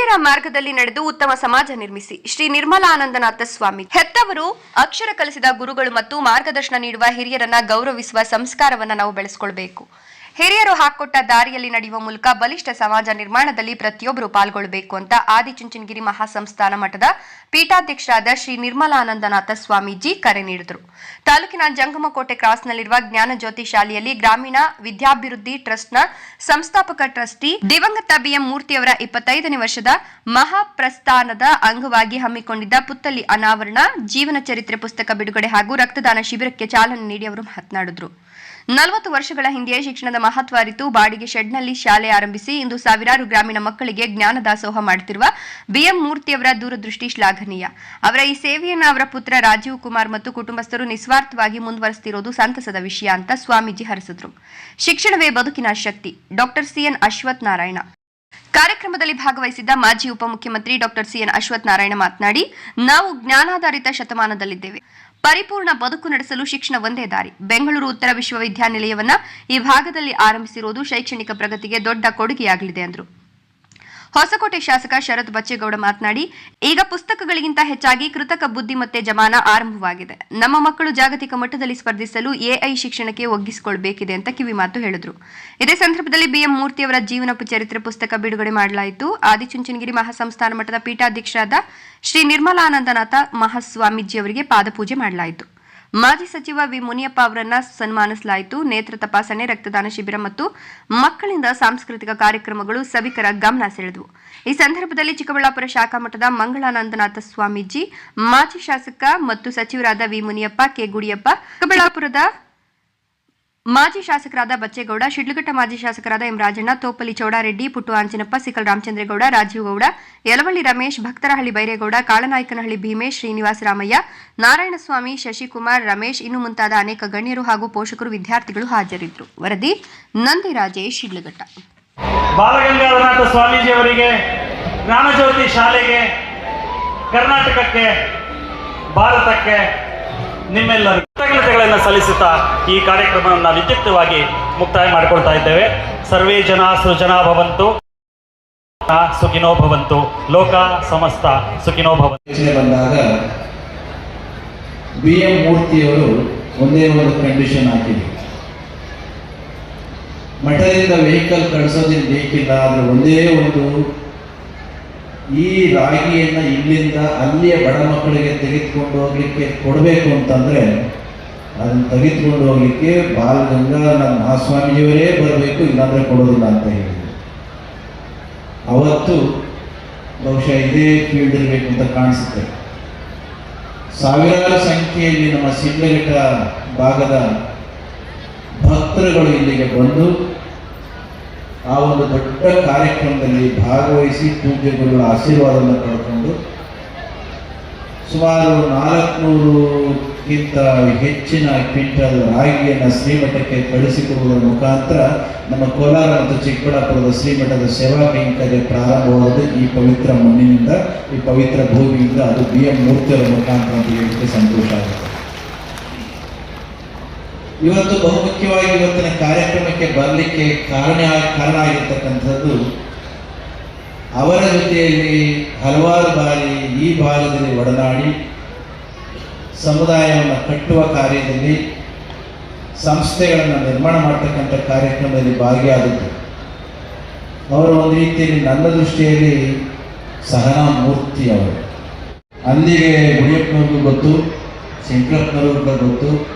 ಹಿರಿಯರ ಮಾರ್ಗದಲ್ಲಿ ನಡೆದು ಉತ್ತಮ ಸಮಾಜ ನಿರ್ಮಿಸಿ. ಶ್ರೀ ನಿರ್ಮಲಾನಂದನಾಥ ಸ್ವಾಮಿ. ಹೆತ್ತವರು ಅಕ್ಷರ ಕಲಿಸಿದ ಗುರುಗಳು ಮತ್ತು ಮಾರ್ಗದರ್ಶನ ನೀಡುವ ಹಿರಿಯರನ್ನ ಗೌರವಿಸುವ ಸಂಸ್ಕಾರವನ್ನ ನಾವು ಬೆಳೆಸಿಕೊಳ್ಳಬೇಕು. ಹಿರಿಯರು ಹಾಕೊಟ್ಟ ದಾರಿಯಲ್ಲಿ ನಡೆಯುವ ಮೂಲಕ ಬಲಿಷ್ಠ ಸಮಾಜ ನಿರ್ಮಾಣದಲ್ಲಿ ಪ್ರತಿಯೊಬ್ಬರು ಪಾಲ್ಗೊಳ್ಳಬೇಕು ಅಂತ ಆದಿಚುಂಚನಗಿರಿ ಮಹಾಸಂಸ್ಥಾನ ಮಠದ ಪೀಠಾಧ್ಯಕ್ಷರಾದ ಶ್ರೀ ನಿರ್ಮಲಾನಂದನಾಥ ಸ್ವಾಮೀಜಿ ಕರೆ ನೀಡಿದರು. ತಾಲೂಕಿನ ಜಂಗಮಕೋಟೆ ಕ್ರಾಸ್ನಲ್ಲಿರುವ ಜ್ಞಾನಜ್ಯೋತಿ ಶಾಲೆಯಲ್ಲಿ ಗ್ರಾಮೀಣ ವಿದ್ಯಾಭಿವೃದ್ಧಿ ಟ್ರಸ್ಟ್ನ ಸಂಸ್ಥಾಪಕ ಟ್ರಸ್ಟಿ ದಿವಂಗತ ಬಿಎಂ ಮೂರ್ತಿಯವರ 25ನೇ ವರ್ಷದ ಮಹಾಪ್ರಸ್ಥಾನದ ಅಂಗವಾಗಿ ಹಮ್ಮಿಕೊಂಡಿದ್ದ ಪುತ್ತಲಿ ಅನಾವರಣ, ಜೀವನ ಚರಿತ್ರೆ ಪುಸ್ತಕ ಬಿಡುಗಡೆ ಹಾಗೂ ರಕ್ತದಾನ ಶಿಬಿರಕ್ಕೆ ಚಾಲನೆ ನೀಡಿ ಅವರು ಮಾತನಾಡಿದರು. 40 ವರ್ಷಗಳ ಹಿಂದೆ ಶಿಕ್ಷಣದ ಮಹತ್ವ ಅರಿತು ಬಾಡಿಗೆ ಶೆಡ್ನಲ್ಲಿ ಶಾಲೆ ಆರಂಭಿಸಿ ಇಂದು ಸಾವಿರಾರು ಗ್ರಾಮೀಣ ಮಕ್ಕಳಿಗೆ ಜ್ಞಾನ ದಾಸೋಹ ಮಾಡುತ್ತಿರುವ ಬಿಎಂ ಮೂರ್ತಿಯವರ ದೂರದೃಷ್ಟಿ ಶ್ಲಾಘನೀಯ. ಅವರ ಈ ಸೇವೆಯನ್ನು ಅವರ ಪುತ್ರ ರಾಜೀವ್ ಕುಮಾರ್ ಮತ್ತು ಕುಟುಂಬಸ್ಥರು ನಿಸ್ವಾರ್ಥವಾಗಿ ಮುಂದುವರೆಸುತ್ತಿರುವುದು ಸಂತಸದ ವಿಷಯ ಅಂತ ಸ್ವಾಮೀಜಿ ಹರಿಸಿದರು. ಶಿಕ್ಷಣವೇ ಬದುಕಿನ ಶಕ್ತಿ. Doctor CN Ashwath Narayana. ಕಾರ್ಯಕ್ರಮದಲ್ಲಿ ಭಾಗವಹಿಸಿದ್ದ ಮಾಜಿ ಉಪಮುಖ್ಯಮಂತ್ರಿ ಡಾಕ್ಟರ್ ಸಿಎನ್ ಅಶ್ವಥ್ ನಾರಾಯಣ ಮಾತನಾಡಿ, ನಾವು ಜ್ಞಾನಾಧಾರಿತ ಶತಮಾನದಲ್ಲಿದ್ದೇವೆ. ಪರಿಪೂರ್ಣ ಬದುಕು ನಡೆಸಲು ಶಿಕ್ಷಣ ಒಂದೇ ದಾರಿ. ಬೆಂಗಳೂರು ಉತ್ತರ ವಿಶ್ವವಿದ್ಯಾನಿಲಯವನ್ನ ಈ ಭಾಗದಲ್ಲಿ ಆರಂಭಿಸಿರುವುದು ಶೈಕ್ಷಣಿಕ ಪ್ರಗತಿಗೆ ದೊಡ್ಡ ಕೊಡುಗೆಯಾಗಲಿದೆ ಎಂದರು. ಹೊಸಕೋಟೆ ಶಾಸಕ ಶರತ್ ಬಚ್ಚೇಗೌಡ ಮಾತನಾಡಿ, ಈಗ ಪುಸ್ತಕಗಳಿಗಿಂತ ಹೆಚ್ಚಾಗಿ ಕೃತಕ ಬುದ್ಧಿಮತ್ತೆ ಜಮಾನ ಆರಂಭವಾಗಿದೆ. ನಮ್ಮ ಮಕ್ಕಳು ಜಾಗತಿಕ ಮಟ್ಟದಲ್ಲಿ ಸ್ಪರ್ಧಿಸಲು ಎಐ ಶಿಕ್ಷಣಕ್ಕೆ ಒಗ್ಗಿಸಿಕೊಳ್ಳಬೇಕಿದೆ ಅಂತ ಕಿವಿಮಾತು ಹೇಳಿದರು. ಇದೇ ಸಂದರ್ಭದಲ್ಲಿ ಬಿಎಂ ಮೂರ್ತಿಯವರ ಜೀವನ ಚರಿತ್ರೆ ಪುಸ್ತಕ ಬಿಡುಗಡೆ ಮಾಡಲಾಯಿತು. ಆದಿಚುಂಚನಗಿರಿ ಮಹಾಸಂಸ್ಥಾನ ಮಠದ ಪೀಠಾಧ್ಯಕ್ಷರಾದ ಶ್ರೀ ನಿರ್ಮಲಾನಂದನಾಥ ಮಹಾಸ್ವಾಮೀಜಿ ಅವರಿಗೆ ಪಾದಪೂಜೆ ಮಾಡಲಾಯಿತು. ಮಾಜಿ ಸಚಿವ ವಿ ಮುನಿಯಪ್ಪ ಅವರನ್ನ ಸನ್ಮಾನಿಸಲಾಯಿತು. ನೇತ್ರ ತಪಾಸಣೆ, ರಕ್ತದಾನ ಶಿಬಿರ ಮತ್ತು ಮಕ್ಕಳಿಂದ ಸಾಂಸ್ಕೃತಿಕ ಕಾರ್ಯಕ್ರಮಗಳು ಸಭಿಕರ ಗಮನ ಸೆಳೆದವು. ಈ ಸಂದರ್ಭದಲ್ಲಿ ಚಿಕ್ಕಬಳ್ಳಾಪುರ ಶಾಖಾ ಮಠದ ಮಂಗಳಾನಂದನಾಥ ಸ್ವಾಮೀಜಿ, ಮಾಜಿ ಶಾಸಕ ಮತ್ತು ಸಚಿವರಾದ ವಿ ಮುನಿಯಪ್ಪ, ಕೆ ಗುಡಿಯಪ್ಪ, ಚಿಕ್ಕಬಳ್ಳಾಪುರದ ಮಾಜಿ ಶಾಸಕರಾದ ಬಚ್ಚೇಗೌಡ, ಶಿಡ್ಲಘಟ್ಟ ಮಾಜಿ ಶಾಸಕರಾದ ಎಂ ರಾಜಣ್ಣ, ತೋಪಲಿ ಚೌಡಾರೆಡ್ಡಿ, ಪುಟ್ಟು ಆಂಜನಪ್ಪ, ಸಿಕಲ್ ರಾಮಚಂದ್ರೇಗೌಡ, ರಾಜೀವ್ ಗೌಡ, ಯಲವಳ್ಳಿ ರಮೇಶ್, ಭಕ್ತರಹಳ್ಳಿ ಬೈರೇಗೌಡ, ಕಾಳನಾಯಕನಹಳ್ಳಿ ಭೀಮೇಶ್, ಶ್ರೀನಿವಾಸ ರಾಮಯ್ಯ, ನಾರಾಯಣಸ್ವಾಮಿ, ಶಶಿಕುಮಾರ್, ರಮೇಶ್ ಇನ್ನು ಮುಂತಾದ ಅನೇಕ ಗಣ್ಯರು ಹಾಗೂ ಪೋಷಕರು, ವಿದ್ಯಾರ್ಥಿಗಳು ಹಾಜರಿದ್ದರು. ವರದಿ ನಂದಿರಾಜೇಶ್, ಶಿಡ್ಲಘಟ್ಟ. ಬಾಲಗಂಗಾಧರನಾಥ ಸ್ವಾಮೀಜಿ ಅವರಿಗೆ, ಜ್ಞಾನಜ್ಯೋತಿ ಶಾಲೆಗೆ, ಕರ್ನಾಟಕಕ್ಕೆ, ಭಾರತಕ್ಕೆ ನಿಮ್ಮೆಲ್ಲರೂ ಕೃತಜ್ಞತೆಗಳನ್ನು ಸಲ್ಲಿಸುತ್ತಾ ಈ ಕಾರ್ಯಕ್ರಮವನ್ನು ವಿದ್ಯುಕ್ತವಾಗಿ ಮುಕ್ತಾಯ ಮಾಡಿಕೊಳ್ತಾ ಇದ್ದೇವೆ. ಸರ್ವೇ ಜನ ಸುಜನಾ ಭವಂತು, ಸುಖಿನೋ ಭವಂತು, ಲೋಕ ಸಮಸ್ತ ಸುಖಿನೋ ಭವಂತು. ಬಂದಾಗ ಬಿಎಂ ಮೂರ್ತಿಯವರು ಒಂದೇ ಒಂದು ಕಂಡೀಷನ್ ಹಾಕಿದ್ರು. ಮಠದಿಂದ ವೆಹಿಕಲ್ ಕಳಿಸೋದಿಲ್ಲ ಬೇಕಿಲ್ಲ, ಆದರೆ ಒಂದೇ ಒಂದು, ಈ ರಾಗಿಯನ್ನು ಇಲ್ಲಿಂದ ಅಲ್ಲಿಯ ಬಡ ಮಕ್ಕಳಿಗೆ ತೆಗೆದುಕೊಂಡು ಹೋಗ್ಲಿಕ್ಕೆ ಕೊಡಬೇಕು ಅಂತಂದರೆ ಅದನ್ನು ತೆಗೆದುಕೊಂಡು ಹೋಗ್ಲಿಕ್ಕೆ ಬಾಲಗಂಗಾಧರ ಮಹಾಸ್ವಾಮೀಜಿಯವರೇ ಬರಬೇಕು, ಇಲ್ಲಾಂದರೆ ಕೊಡೋದಿಲ್ಲ ಅಂತ ಹೇಳಿದರು. ಅವತ್ತು ಬಹುಶಃ ಇದೇ ಫೀಲ್ಡ್ ಇರಬೇಕು ಅಂತ ಕಾಣಿಸುತ್ತೆ. ಸಾವಿರಾರು ಸಂಖ್ಯೆಯಲ್ಲಿ ನಮ್ಮ ಶಿಡ್ಲಘಟ್ಟ ಭಾಗದ ಭಕ್ತರುಗಳು ಇಲ್ಲಿಗೆ ಬಂದು ಆ ಒಂದು ದೊಡ್ಡ ಕಾರ್ಯಕ್ರಮದಲ್ಲಿ ಭಾಗವಹಿಸಿ ಪೂಜ್ಯ ಗುರುಗಳ ಆಶೀರ್ವಾದವನ್ನು ಪಡ್ಕೊಂಡು ಸುಮಾರು 400ಕ್ಕಿಂತ ಹೆಚ್ಚಿನ ಕ್ವಿಂಟಲ್ ರಾಗಿಯನ್ನು ಶ್ರೀಮಠಕ್ಕೆ ಕಳಿಸಿಕೊಡುವುದರ ಮುಖಾಂತರ ನಮ್ಮ ಕೋಲಾರ ಮತ್ತು ಚಿಕ್ಕಬಳ್ಳಾಪುರದ ಶ್ರೀಮಠದ ಸೇವಾ ಕೈಂಕರ್ಯ ಪ್ರಾರಂಭವಾದ ಈ ಪವಿತ್ರ ಮಣ್ಣಿನಿಂದ, ಈ ಪವಿತ್ರ ಭೂಮಿಯಿಂದ, ಅದು ಬಿಎಂ ಮೂರ್ತಿಯವರ ಮುಖಾಂತರ ಅಂತ ಹೇಳಲಿಕ್ಕೆ ಸಂತೋಷ ಆಗುತ್ತೆ. ಇವತ್ತು ಬಹುಮುಖ್ಯವಾಗಿ ಇವತ್ತಿನ ಕಾರ್ಯಕ್ರಮಕ್ಕೆ ಬರಲಿಕ್ಕೆ ಕಾರಣ ಆಗಿರ್ತಕ್ಕಂಥದ್ದು, ಅವರ ಜೊತೆಯಲ್ಲಿ ಹಲವಾರು ಬಾರಿ ಈ ಭಾಗದಲ್ಲಿ ಒಡನಾಡಿ ಸಮುದಾಯವನ್ನು ಕಟ್ಟುವ ಕಾರ್ಯದಲ್ಲಿ, ಸಂಸ್ಥೆಗಳನ್ನು ನಿರ್ಮಾಣ ಮಾಡ್ತಕ್ಕಂಥ ಕಾರ್ಯಕ್ರಮದಲ್ಲಿ ಭಾಗಿಯಾದದ್ದು. ಅವರು ಒಂದು ರೀತಿಯಲ್ಲಿ ನನ್ನ ದೃಷ್ಟಿಯಲ್ಲಿ ಸಹನಾ ಮೂರ್ತಿ ಅವರು. ಅಂದಿಗೆ ಗುಡಿಯಪ್ಪನವ್ರಿಗೂ ಗೊತ್ತು, ಶಂಕರಪ್ಪನವ್ರಿಗೂ ಗೊತ್ತು,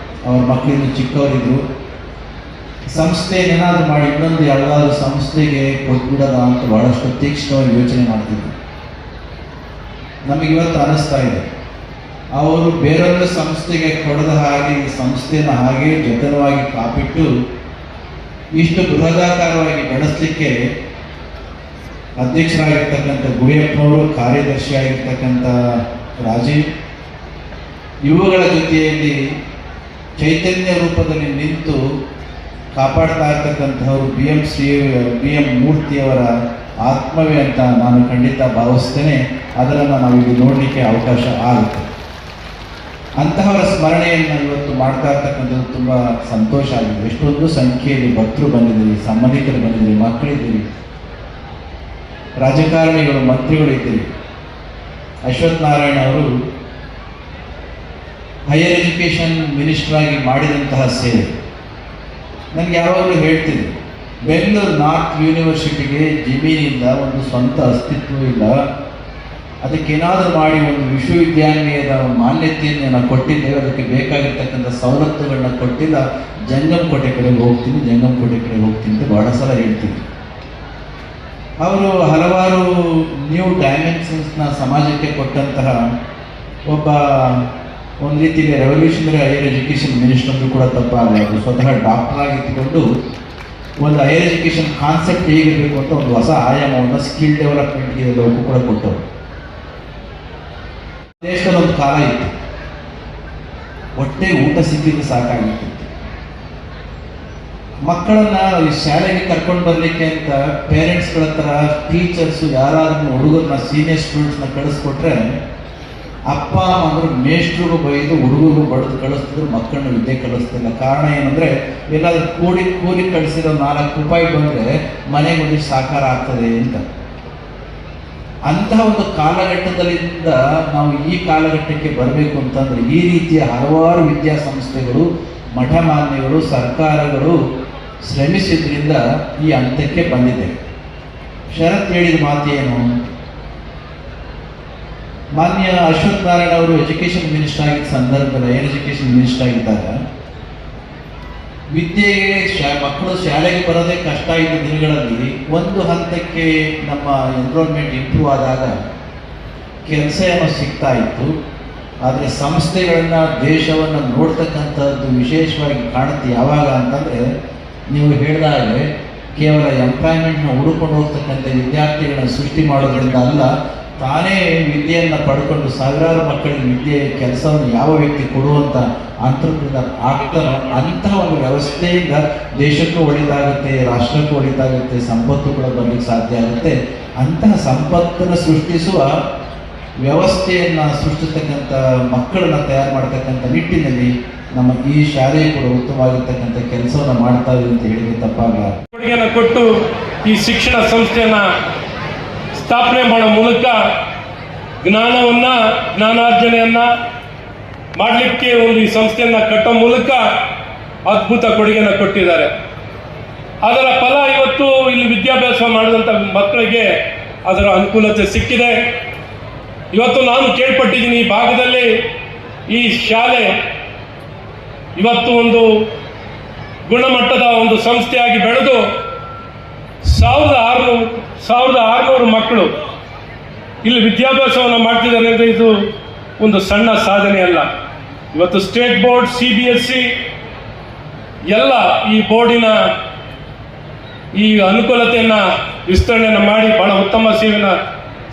ಅವ್ರ ಮಕ್ಕಳಿಂದ ಚಿಕ್ಕವರಿದ್ರು. ಸಂಸ್ಥೆ ಏನಾದರೂ ಮಾಡಿ ಇನ್ನೊಂದು ಯಾವುದಾದ್ರೂ ಸಂಸ್ಥೆಗೆ ಕೊಟ್ಬಿಡೋದ ಅಂತ ಬಹಳಷ್ಟು ತೀಕ್ಷ್ಣವಾಗಿ ಯೋಚನೆ ಮಾಡ್ತಿದ್ರು. ನಮಗಿವತ್ತು ಅನ್ನಿಸ್ತಾ ಇದೆ, ಅವರು ಬೇರೊಂದು ಸಂಸ್ಥೆಗೆ ಕೊಡದ ಹಾಗೆ ಈ ಸಂಸ್ಥೆಯನ್ನು ಹಾಗೆ ಜತನವಾಗಿ ಕಾಪಿಟ್ಟು ಇಷ್ಟು ಬೃಹದಾಕಾರವಾಗಿ ಬೆಳೆಸಲಿಕ್ಕೆ ಅಧ್ಯಕ್ಷರಾಗಿರ್ತಕ್ಕಂಥ ಗುಡಿಯಪ್ಪನವರು, ಕಾರ್ಯದರ್ಶಿಯಾಗಿರ್ತಕ್ಕಂಥ ರಾಜೀವ್, ಇವುಗಳ ಜೊತೆಯಲ್ಲಿ ಚೈತನ್ಯ ರೂಪದಲ್ಲಿ ನಿಂತು ಕಾಪಾಡ್ತಾ ಇರ್ತಕ್ಕಂಥವರು ಬಿ ಎಂ ಮೂರ್ತಿಯವರ ಆತ್ಮವೇ ಅಂತ ನಾನು ಖಂಡಿತ ಭಾವಿಸ್ತೇನೆ. ಅದನ್ನು ನಾವಿಲ್ಲಿ ನೋಡಲಿಕ್ಕೆ ಅವಕಾಶ ಆಗುತ್ತೆ. ಅಂತಹವರ ಸ್ಮರಣೆಯನ್ನು ಇವತ್ತು ಮಾಡ್ತಾ ಇರ್ತಕ್ಕಂಥದ್ದು ತುಂಬ ಸಂತೋಷ ಆಗಿದೆ. ಎಷ್ಟೊಂದು ಸಂಖ್ಯೆಯಲ್ಲಿ ಭಕ್ತರು ಬಂದಿದ್ದೀರಿ, ಸಂಬಂಧಿಕರು ಬಂದಿದ್ದೀರಿ, ಮಕ್ಕಳಿದ್ದೀರಿ. ರಾಜಕಾರಣಿಗಳು, ಮಂತ್ರಿಗಳು ಇದ್ದೀರಿ. ಅಶ್ವಥ್ ನಾರಾಯಣ ಅವರು ಹೈಯರ್ ಎಜುಕೇಷನ್ ಮಿನಿಸ್ಟರ್ ಆಗಿ ಮಾಡಿದಂತಹ ಸೇವೆ ನನಗೆ ಯಾವಾಗಲೂ ಹೇಳ್ತಿದ್ದೆ, ಬೆಂಗಳೂರು ನಾರ್ತ್ ಯೂನಿವರ್ಸಿಟಿಗೆ ಜಮೀನಿಲ್ಲ, ಒಂದು ಸ್ವಂತ ಅಸ್ತಿತ್ವ ಇಲ್ಲ, ಅದಕ್ಕೇನಾದರೂ ಮಾಡಿ ಒಂದು ವಿಶ್ವವಿದ್ಯಾನಿಲಯದ ಮಾನ್ಯತೆಯನ್ನು ನಾವು ಕೊಟ್ಟಿದ್ದೇವೆ, ಅದಕ್ಕೆ ಬೇಕಾಗಿರ್ತಕ್ಕಂಥ ಸವಲತ್ತುಗಳನ್ನ ಕೊಟ್ಟಿಲ್ಲ, ಜಂಗಮಕೋಟೆ ಕಡೆಗೆ ಹೋಗ್ತೀನಿ ಅಂತ ಬಹಳ ಸಲ ಹೇಳ್ತೀನಿ. ಅವರು ಹಲವಾರು ನ್ಯೂ ಡೈಮೆನ್ಷನ್ಸ್ನ ಸಮಾಜಕ್ಕೆ ಕೊಟ್ಟಂತಹ ಒಬ್ಬ ಒಂದು ರೀತಿಯಲ್ಲಿ ರೆವಲ್ಯೂಷನರಿ ಹೈಯರ್ ಎಜುಕೇಷನ್ ಮಿನಿಸ್ಟರ್ ಅಂದರೂ ಕೂಡ ತಪ್ಪಾಗಲಾರದು. ಸ್ವತಃ ಡಾಕ್ಟರ್ ಆಗಿದ್ದುಕೊಂಡು ಒಂದು ಹೈಯರ್ ಎಜುಕೇಷನ್ ಕಾನ್ಸೆಪ್ಟ್ ಹೇಗಿರಬೇಕು ಅಂತ ಒಂದು ಹೊಸ ಆಯಾಮವನ್ನು ಸ್ಕಿಲ್ ಡೆವಲಪ್ಮೆಂಟ್ಗೆ ಎಲ್ಲವಕ್ಕೂ ಕೂಡ ಕೊಟ್ಟರು. ದೇಶದಲ್ಲಿ ಒಂದು ಕಾಲ ಇತ್ತು, ಹೊಟ್ಟೆ ಊಟ ಸಿಕ್ಕಿದ್ದು ಸಾಕಾಗಿತ್ತು. ಮಕ್ಕಳನ್ನ ಈ ಶಾಲೆಗೆ ಕರ್ಕೊಂಡು ಬರಲಿಕ್ಕೆ ಅಂತ ಪೇರೆಂಟ್ಸ್ಗಳ ಹತ್ರ ಟೀಚರ್ಸು ಯಾರಾದ್ರೂ ಹುಡುಗರನ್ನ ಸೀನಿಯರ್ ಸ್ಟೂಡೆಂಟ್ಸ್ನ ಕಳಿಸ್ಕೊಟ್ರೆ ಅಪ್ಪ ಅಮ್ಮಂದ್ರು ಮೇಷ್ಟ್ರಿಗೂ ಬೈದು ಹುಡುಗರಿಗೂ ಬಡ್ದು ಕಳಿಸ್ತಿದ್ರು, ಮಕ್ಕಳನ್ನ ವಿದ್ಯೆ ಕಳಿಸ್ತಿಲ್ಲ. ಕಾರಣ ಏನಂದರೆ ಎಲ್ಲಾದ್ರೂ ಕೂಲಿ ಕಳಿಸಿರೋ 4 ರೂಪಾಯಿ ಬಂದರೆ ಮನೆಗೆ ಒಂದಿಷ್ಟು ಸಾಕಾರ ಆಗ್ತದೆ ಅಂತ. ಅಂತಹ ಒಂದು ಕಾಲಘಟ್ಟದಲ್ಲಿಂದ ನಾವು ಈ ಕಾಲಘಟ್ಟಕ್ಕೆ ಬರಬೇಕು ಅಂತಂದರೆ ಈ ರೀತಿಯ ಹಲವಾರು ವಿದ್ಯಾಸಂಸ್ಥೆಗಳು, ಮಠಮಾನ್ಯಗಳು, ಸರ್ಕಾರಗಳು ಶ್ರಮಿಸಿದ್ರಿಂದ ಈ ಹಂತಕ್ಕೆ ಬಂದಿದೆ. ಶರತ್ ಹೇಳಿದ ಮಾತು ಏನು? ಮಾನ್ಯ ಅಶ್ವಥ್ ನಾರಾಯಣ ಅವರು ಎಜುಕೇಷನ್ ಮಿನಿಸ್ಟರ್ ಆಗಿದ್ದ ಸಂದರ್ಭದಲ್ಲಿ, ಹೈಯರ್ ಎಜುಕೇಷನ್ ಮಿನಿಸ್ಟರ್ ಆಗಿದ್ದಾಗ ವಿದ್ಯೆಗೆ ಮಕ್ಕಳು ಶಾಲೆಗೆ ಬರೋದೇ ಕಷ್ಟ ಇದ್ದ ದಿನಗಳಲ್ಲಿ ಒಂದು ಹಂತಕ್ಕೆ ನಮ್ಮ ಎನ್ರೋಲ್ಮೆಂಟ್ ಇಂಪ್ರೂವ್ ಆದಾಗ ಕೆಲಸ ಏನೋ ಸಿಗ್ತಾ ಇತ್ತು. ಆದರೆ ಸಂಸ್ಥೆಗಳನ್ನು, ದೇಶವನ್ನು ನೋಡ್ತಕ್ಕಂಥದ್ದು ವಿಶೇಷವಾಗಿ ಕಾಣುತ್ತೆ ಯಾವಾಗ ಅಂತಂದರೆ, ನೀವು ಹೇಳಿದಾಗೆ ಕೇವಲ ಎಂಪ್ಲಾಯ್ಮೆಂಟ್ನ ಹುಡುಕೊಂಡು ಹೋಗ್ತಕ್ಕಂಥ ವಿದ್ಯಾರ್ಥಿಗಳನ್ನ ಸೃಷ್ಟಿ ಮಾಡೋದ್ರಿಂದ ಅಲ್ಲ, ತಾನೇ ವಿದ್ಯೆಯನ್ನು ಪಡ್ಕೊಂಡು ಸಾವಿರಾರು ಮಕ್ಕಳಿಗೆ ವಿದ್ಯೆ ಕೆಲಸವನ್ನು ಯಾವ ವ್ಯಕ್ತಿ ಕೊಡುವಂಥ ಅಂತರ್ಪ್ರಿನರ್ ಆಗ್ತಾರೋ ಅಂತಹ ಒಂದು ವ್ಯವಸ್ಥೆಯಿಂದ ದೇಶಕ್ಕೂ ಒಳಿತಾಗುತ್ತೆ, ರಾಷ್ಟ್ರಕ್ಕೂ ಒಳಿತಾಗುತ್ತೆ, ಸಂಪತ್ತು ಕೂಡ ಬರಲಿಕ್ಕೆ ಸಾಧ್ಯ ಆಗುತ್ತೆ. ಅಂತಹ ಸಂಪತ್ತನ್ನು ಸೃಷ್ಟಿಸುವ ವ್ಯವಸ್ಥೆಯನ್ನು ಸೃಷ್ಟಿಸ್ತಕ್ಕಂಥ ಮಕ್ಕಳನ್ನು ತಯಾರು ಮಾಡ್ತಕ್ಕಂಥ ನಿಟ್ಟಿನಲ್ಲಿ ನಮ್ಮ ಈ ಶಾಲೆ ಕೂಡ ಉತ್ತಮವಾಗಿರ್ತಕ್ಕಂಥ ಕೆಲಸವನ್ನು ಮಾಡ್ತಾ ಇದೆ ಅಂತ ಹೇಳಿದ್ರೆ ತಪ್ಪಾಗಲ್ಲ. ಕೊಡುಗೆಯನ್ನು ಕೊಟ್ಟು ಈ ಶಿಕ್ಷಣ ಸಂಸ್ಥೆಯನ್ನು ಸ್ಥಾಪನೆ ಮಾಡೋ ಮೂಲಕ ಜ್ಞಾನಾರ್ಜನೆಯನ್ನು ಮಾಡಲಿಕ್ಕೆ ಒಂದು ಈ ಸಂಸ್ಥೆಯನ್ನು ಕಟ್ಟೋ ಮೂಲಕ ಅದ್ಭುತ ಕೊಡುಗೆಯನ್ನು ಕೊಟ್ಟಿದ್ದಾರೆ. ಅದರ ಫಲ ಇವತ್ತು ಇಲ್ಲಿ ವಿದ್ಯಾಭ್ಯಾಸ ಮಾಡಿದಂಥ ಮಕ್ಕಳಿಗೆ ಅದರ ಅನುಕೂಲತೆ ಸಿಕ್ಕಿದೆ. ಇವತ್ತು ನಾನು ಕೇಳ್ಪಟ್ಟಿದ್ದೀನಿ, ಈ ಭಾಗದಲ್ಲಿ ಈ ಶಾಲೆ ಇವತ್ತು ಒಂದು ಗುಣಮಟ್ಟದ ಒಂದು ಸಂಸ್ಥೆಯಾಗಿ ಬೆಳೆದು 1600 ಮಕ್ಕಳು ಇಲ್ಲಿ ವಿದ್ಯಾಭ್ಯಾಸವನ್ನು ಮಾಡ್ತಿದ್ದಾರೆ ಅಂದರೆ ಇದು ಒಂದು ಸಣ್ಣ ಸಾಧನೆ ಅಲ್ಲ. ಇವತ್ತು ಸ್ಟೇಟ್ ಬೋರ್ಡ್, CBSE ಎಲ್ಲ ಈ ಬೋರ್ಡಿನ ಈ ಅನುಕೂಲತೆಯನ್ನು ವಿಸ್ತರಣೆಯನ್ನು ಮಾಡಿ ಬಹಳ ಉತ್ತಮ ಸೇವೆಯನ್ನು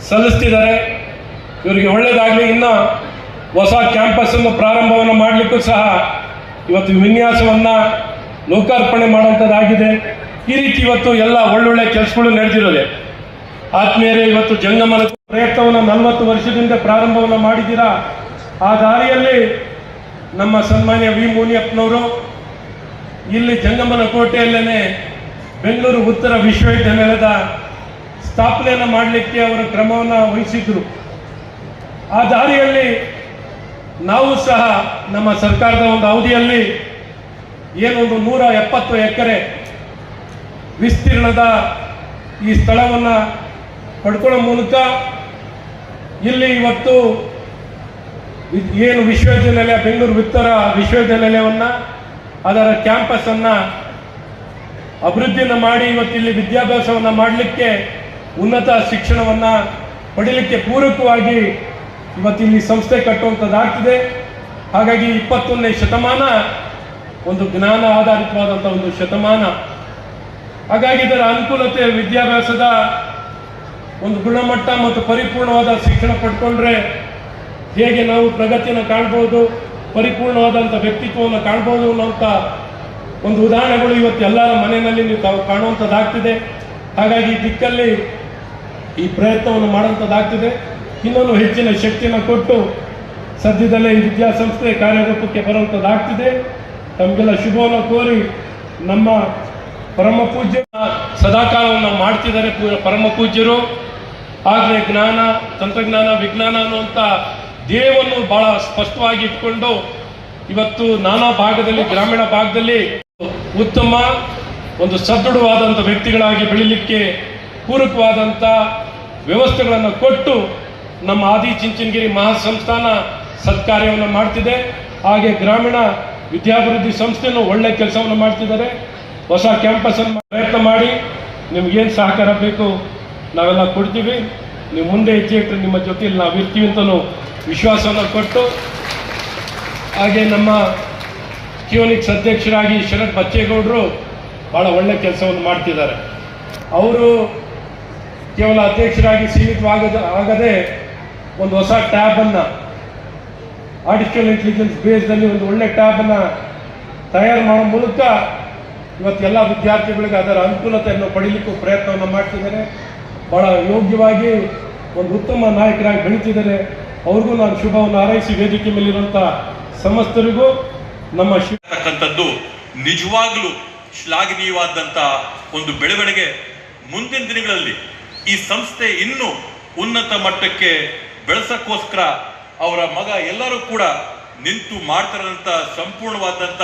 ಸಲ್ಲಿಸ್ತಿದ್ದಾರೆ. ಇವರಿಗೆ ಒಳ್ಳೆಯದಾಗಲಿ. ಇನ್ನು ಹೊಸ ಕ್ಯಾಂಪಸ್ಸನ್ನು ಪ್ರಾರಂಭವನ್ನು ಮಾಡಲಿಕ್ಕೂ ಸಹ ಇವತ್ತು ವಿನ್ಯಾಸವನ್ನು ಲೋಕಾರ್ಪಣೆ ಮಾಡುವಂಥದ್ದಾಗಿದೆ. ಈ ರೀತಿ ಇವತ್ತು ಎಲ್ಲ ಒಳ್ಳೊಳ್ಳೆ ಕೆಲಸಗಳು ನಡೆದಿರೋದೆ. ಆತ್ಮೀಯರೇ, ಇವತ್ತು ಜಂಗಮನ ಪ್ರಯತ್ನವನ್ನು 40 ವರ್ಷದಿಂದ ಪ್ರಾರಂಭವನ್ನು ಮಾಡಿದ್ದೀರಾ. ಆ ದಾರಿಯಲ್ಲಿ ನಮ್ಮ ಸನ್ಮಾನ್ಯ ವಿ ಮುನಿಯಪ್ಪನವರು ಇಲ್ಲಿ ಜಂಗಮನ ಕೋಟೆಯಲ್ಲೇ ಬೆಂಗಳೂರು ಉತ್ತರ ವಿಶ್ವವಿದ್ಯಾನಿಲಯದ ಸ್ಥಾಪನೆಯನ್ನು ಮಾಡಲಿಕ್ಕೆ ಅವರ ಕ್ರಮವನ್ನು ವಹಿಸಿದ್ರು. ಆ ದಾರಿಯಲ್ಲಿ ನಾವು ಸಹ ನಮ್ಮ ಸರ್ಕಾರದ ಒಂದು ಅವಧಿಯಲ್ಲಿ ಏನೊಂದು 170 ಎಕರೆ ವಿಸ್ತೀರ್ಣದ ಈ ಸ್ಥಳವನ್ನು ಪಡ್ಕೊಳ್ಳೋ ಮೂಲಕ ಇಲ್ಲಿ ಇವತ್ತು ಏನು ವಿಶ್ವವಿದ್ಯಾನಿಲಯ, ಬೆಂಗಳೂರು ಉತ್ತರ ವಿಶ್ವವಿದ್ಯಾನಿಲಯವನ್ನು, ಅದರ ಕ್ಯಾಂಪಸ್ಸನ್ನು ಅಭಿವೃದ್ಧಿಯನ್ನು ಮಾಡಿ ಇವತ್ತು ಇಲ್ಲಿ ವಿದ್ಯಾಭ್ಯಾಸವನ್ನು ಮಾಡಲಿಕ್ಕೆ, ಉನ್ನತ ಶಿಕ್ಷಣವನ್ನು ಪಡೀಲಿಕ್ಕೆ ಪೂರಕವಾಗಿ ಇವತ್ತಿಲ್ಲಿ ಸಂಸ್ಥೆ ಕಟ್ಟುವಂಥದ್ದಾಗ್ತಿದೆ. ಹಾಗಾಗಿ 21ನೇ ಶತಮಾನ ಒಂದು ಜ್ಞಾನ ಆಧಾರಿತವಾದಂಥ ಒಂದು ಶತಮಾನ. ಹಾಗಾಗಿ ಇದರ ಅನುಕೂಲತೆ, ವಿದ್ಯಾಭ್ಯಾಸದ ಒಂದು ಗುಣಮಟ್ಟ ಮತ್ತು ಪರಿಪೂರ್ಣವಾದ ಶಿಕ್ಷಣ ಪಡ್ಕೊಂಡ್ರೆ ಹೇಗೆ ನಾವು ಪ್ರಗತಿಯನ್ನು ಕಾಣ್ಬೋದು, ಪರಿಪೂರ್ಣವಾದಂಥ ವ್ಯಕ್ತಿತ್ವವನ್ನು ಕಾಣ್ಬೋದು ಅನ್ನೋಂಥ ಒಂದು ಉದಾಹರಣೆಗಳು ಇವತ್ತು ಎಲ್ಲರ ಮನೆಯಲ್ಲಿ ನೀವು ತಾವು ಕಾಣುವಂಥದ್ದಾಗ್ತಿದೆ. ಹಾಗಾಗಿ ಈ ದಿಕ್ಕಲ್ಲಿ ಈ ಪ್ರಯತ್ನವನ್ನು ಮಾಡುವಂಥದ್ದಾಗ್ತಿದೆ. ಇನ್ನೊಂದು ಹೆಚ್ಚಿನ ಶಕ್ತಿಯನ್ನು ಕೊಟ್ಟು ಸದ್ಯದಲ್ಲೇ ಈ ವಿದ್ಯಾಸಂಸ್ಥೆ ಕಾರ್ಯರೂಪಕ್ಕೆ ಬರುವಂಥದ್ದಾಗ್ತಿದೆ. ತಮಗೆಲ್ಲ ಶುಭವನ್ನು ಕೋರಿ ನಮ್ಮ ಪರಮ ಪೂಜ್ಯ ಸದಾಕಾಲವನ್ನು ಮಾಡ್ತಿದ್ದಾರೆ ಪರಮ ಪೂಜ್ಯರು. ಆದರೆ ಜ್ಞಾನ, ತಂತ್ರಜ್ಞಾನ, ವಿಜ್ಞಾನ ಅನ್ನುವಂಥ ಧ್ಯೇಯವನ್ನು ಬಹಳ ಸ್ಪಷ್ಟವಾಗಿ ಇಟ್ಕೊಂಡು ಇವತ್ತು ನಾನಾ ಭಾಗದಲ್ಲಿ, ಗ್ರಾಮೀಣ ಭಾಗದಲ್ಲಿ ಉತ್ತಮ ಒಂದು ಸದೃಢವಾದಂಥ ವ್ಯಕ್ತಿಗಳಾಗಿ ಬೆಳೀಲಿಕ್ಕೆ ಪೂರಕವಾದಂಥ ವ್ಯವಸ್ಥೆಗಳನ್ನು ಕೊಟ್ಟು ನಮ್ಮ ಆದಿಚುಂಚನಗಿರಿ ಮಹಾಸಂಸ್ಥಾನ ಸತ್ಕಾರ್ಯವನ್ನು ಮಾಡ್ತಿದೆ. ಹಾಗೆ ಗ್ರಾಮೀಣ ವಿದ್ಯಾಭಿವೃದ್ಧಿ ಸಂಸ್ಥೆನೂ ಒಳ್ಳೆಯ ಕೆಲಸವನ್ನು ಮಾಡ್ತಿದ್ದಾರೆ. ಹೊಸ ಕ್ಯಾಂಪಸನ್ನು ಪ್ರಯತ್ನ ಮಾಡಿ ನಿಮಗೇನು ಸಹಕಾರ ಬೇಕು ನಾವೆಲ್ಲ ಕೊಡ್ತೀವಿ. ನೀವು ಮುಂದೆ ಹೆಜ್ಜೆ ಇಟ್ಟರೆ ನಿಮ್ಮ ಜೊತೆಯಲ್ಲಿ ನಾವು ಇರ್ತೀವಿ ಅಂತಲೂ ವಿಶ್ವಾಸವನ್ನು ಕೊಟ್ಟು, ಹಾಗೆ ನಮ್ಮ ಕಿಯೋನಿಕ್ಸ್ ಅಧ್ಯಕ್ಷರಾಗಿ ಶರತ್ ಬಚ್ಚೇಗೌಡರು ಭಾಳ ಒಳ್ಳೆಯ ಕೆಲಸವನ್ನು ಮಾಡ್ತಿದ್ದಾರೆ. ಅವರು ಕೇವಲ ಅಧ್ಯಕ್ಷರಾಗಿ ಸೀಮಿತವಾಗದೆ ಒಂದು ಹೊಸ ಟ್ಯಾಬನ್ನು ಆರ್ಟಿಫಿಷಿಯಲ್ ಇಂಟೆಲಿಜೆನ್ಸ್ ಬೇಸ್ದಲ್ಲಿ ಒಂದು ಒಳ್ಳೆ ಟ್ಯಾಬನ್ನು ತಯಾರು ಮಾಡೋ ಮೂಲಕ ಇವತ್ತೆಲ್ಲ ವಿದ್ಯಾರ್ಥಿಗಳಿಗೆ ಅದರ ಅನುಕೂಲತೆಯನ್ನು ಪಡೀಲಿಕ್ಕೂ ಪ್ರಯತ್ನವನ್ನು ಮಾಡ್ತಿದ್ದಾರೆ. ಭಾಳ ಯೋಗ್ಯವಾಗಿ ಒಂದು ಉತ್ತಮ ನಾಯಕರಾಗಿ ಬೆಳೀತಿದ್ದಾರೆ. ಅವ್ರಿಗೂ ನಾನು ಶುಭವನ್ನು ಹಾರೈಸಿ ವೇದಿಕೆ ಮೇಲಿರುವಂಥ ಸಮಸ್ತರಿಗೂ ನಮ್ಮ ತಕ್ಕಂಥದ್ದು ನಿಜವಾಗ್ಲೂ ಶ್ಲಾಘನೀಯವಾದಂಥ ಒಂದು ಬೆಳವಣಿಗೆ. ಮುಂದಿನ ದಿನಗಳಲ್ಲಿ ಈ ಸಂಸ್ಥೆ ಇನ್ನೂ ಉನ್ನತ ಮಟ್ಟಕ್ಕೆ ಬೆಳೆಸೋಕ್ಕೋಸ್ಕರ ಅವರ ಮಗ ಎಲ್ಲರೂ ಕೂಡ ನಿಂತು ಮಾಡ್ತಾರಂತ ಸಂಪೂರ್ಣವಾದಂಥ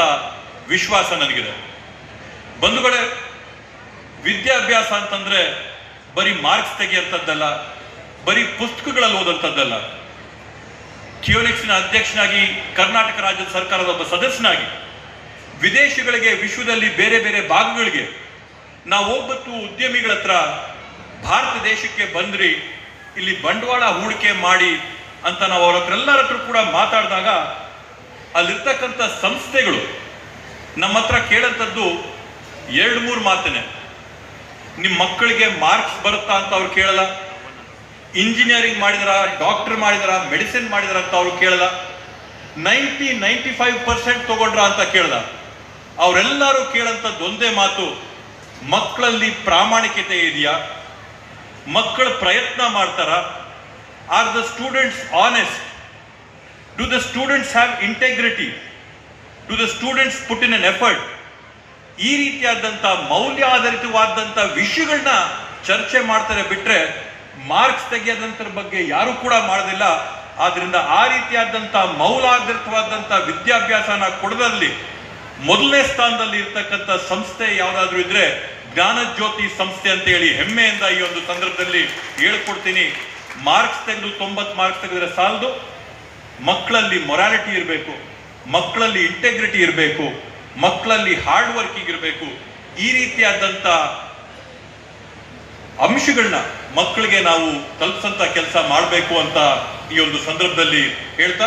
ವಿಶ್ವಾಸ ನನಗಿದೆ. ಬಂಧುಗಳೇ, ವಿದ್ಯಾಭ್ಯಾಸ ಅಂತಂದ್ರೆ ಬರೀ ಮಾರ್ಕ್ಸ್ ತೆಗೆಯುವಂಥದ್ದಲ್ಲ, ಬರೀ ಪುಸ್ತಕಗಳಲ್ಲಿ ಓದಂಥದ್ದಲ್ಲ. ಕಿಯೋನಿಕ್ಸ್ನ ಅಧ್ಯಕ್ಷನಾಗಿ, ಕರ್ನಾಟಕ ರಾಜ್ಯ ಸರ್ಕಾರದ ಒಬ್ಬ ಸದಸ್ಯನಾಗಿ ವಿದೇಶಗಳಿಗೆ, ವಿಶ್ವದಲ್ಲಿ ಬೇರೆ ಬೇರೆ ಭಾಗಗಳಿಗೆ ನಾವು ಒಬ್ಬತ್ತು ಉದ್ಯಮಿಗಳ ಹತ್ರ ಭಾರತ ದೇಶಕ್ಕೆ ಬಂದ್ರಿ, ಇಲ್ಲಿ ಬಂಡವಾಳ ಹೂಡಿಕೆ ಮಾಡಿ ಅಂತ ನಾವು ಅವ್ರ ಹತ್ರ ಎಲ್ಲರ ಹತ್ರ ಕೂಡ ಮಾತಾಡಿದಾಗ ಅಲ್ಲಿರ್ತಕ್ಕಂಥ ಸಂಸ್ಥೆಗಳು ನಮ್ಮ ಹತ್ರ ಕೇಳಂಥದ್ದು 2-3 ಮಾತನೆ. ನಿಮ್ಮ ಮಕ್ಕಳಿಗೆ ಮಾರ್ಕ್ಸ್ ಬರುತ್ತಾ ಅಂತ ಅವ್ರು ಕೇಳಲ್ಲ, ಇಂಜಿನಿಯರಿಂಗ್ ಮಾಡಿದಾರ, ಡಾಕ್ಟರ್ ಮಾಡಿದಾರ, ಮೆಡಿಸಿನ್ ಮಾಡಿದಾರ ಅಂತ ಅವ್ರು ಕೇಳಲ್ಲ, 95% ತಗೊಂಡ್ರ ಅಂತ ಕೇಳಲ್ಲ. ಅವರೆಲ್ಲರೂ ಕೇಳಂಥದ್ದು ಒಂದೇ ಮಾತು, ಮಕ್ಕಳಲ್ಲಿ ಪ್ರಾಮಾಣಿಕತೆ ಇದೆಯಾ, ಮಕ್ಕಳು ಪ್ರಯತ್ನ ಮಾಡ್ತಾರ, are the students honest, do the students have integrity, do the students put in N effort. ಈ ರೀತಿಯಾದಂಥ ಮೌಲ್ಯಾಧಾರಿತವಾದಂಥ ವಿಷಯಗಳನ್ನ ಚರ್ಚೆ ಮಾಡ್ತಾರೆ ಬಿಟ್ರೆ ಮಾರ್ಕ್ಸ್ ತೆಗೆಯೋದಂತರ ಬಗ್ಗೆ ಯಾರು ಕೂಡ ಮಾಡೋದಿಲ್ಲ. ಆದ್ರಿಂದ ಆ ರೀತಿಯಾದಂಥ ಮೌಲ್ಯಾಧಾರಿತವಾದಂಥ ವಿದ್ಯಾಭ್ಯಾಸನ ಕೊಡೋದ್ರಲ್ಲಿ ಮೊದಲನೇ ಸ್ಥಾನದಲ್ಲಿ ಇರ್ತಕ್ಕಂಥ ಸಂಸ್ಥೆ ಯಾವುದಾದ್ರೂ ಇದ್ರೆ ಜ್ಞಾನಜ್ಯೋತಿ ಸಂಸ್ಥೆ ಅಂತ ಹೇಳಿ ಹೆಮ್ಮೆಯಿಂದ ಈ ಒಂದು ಸಂದರ್ಭದಲ್ಲಿ ಹೇಳ್ಕೊಡ್ತೀನಿ. ಮಾರ್ಕ್ಸ್ ತೆಗೆದು 90 ಮಾರ್ಕ್ಸ್ ತೆಗೆದ್ರೆ ಸಾಲದು, ಮಕ್ಕಳಲ್ಲಿ ಮೊರಾಲಿಟಿ ಇರಬೇಕು, ಮಕ್ಕಳಲ್ಲಿ ಇಂಟೆಗ್ರಿಟಿ ಇರಬೇಕು, ಮಕ್ಕಳಲ್ಲಿ ಹಾರ್ಡ್ ವರ್ಕಿಂಗ್ ಇರಬೇಕು. ಈ ರೀತಿಯಾದಂಥ ಅಂಶಗಳನ್ನ ಮಕ್ಕಳಿಗೆ ನಾವು ತಲುಪಿಸಂತ ಕೆಲಸ ಮಾಡಬೇಕು ಅಂತ ಈ ಒಂದು ಸಂದರ್ಭದಲ್ಲಿ ಹೇಳ್ತಾ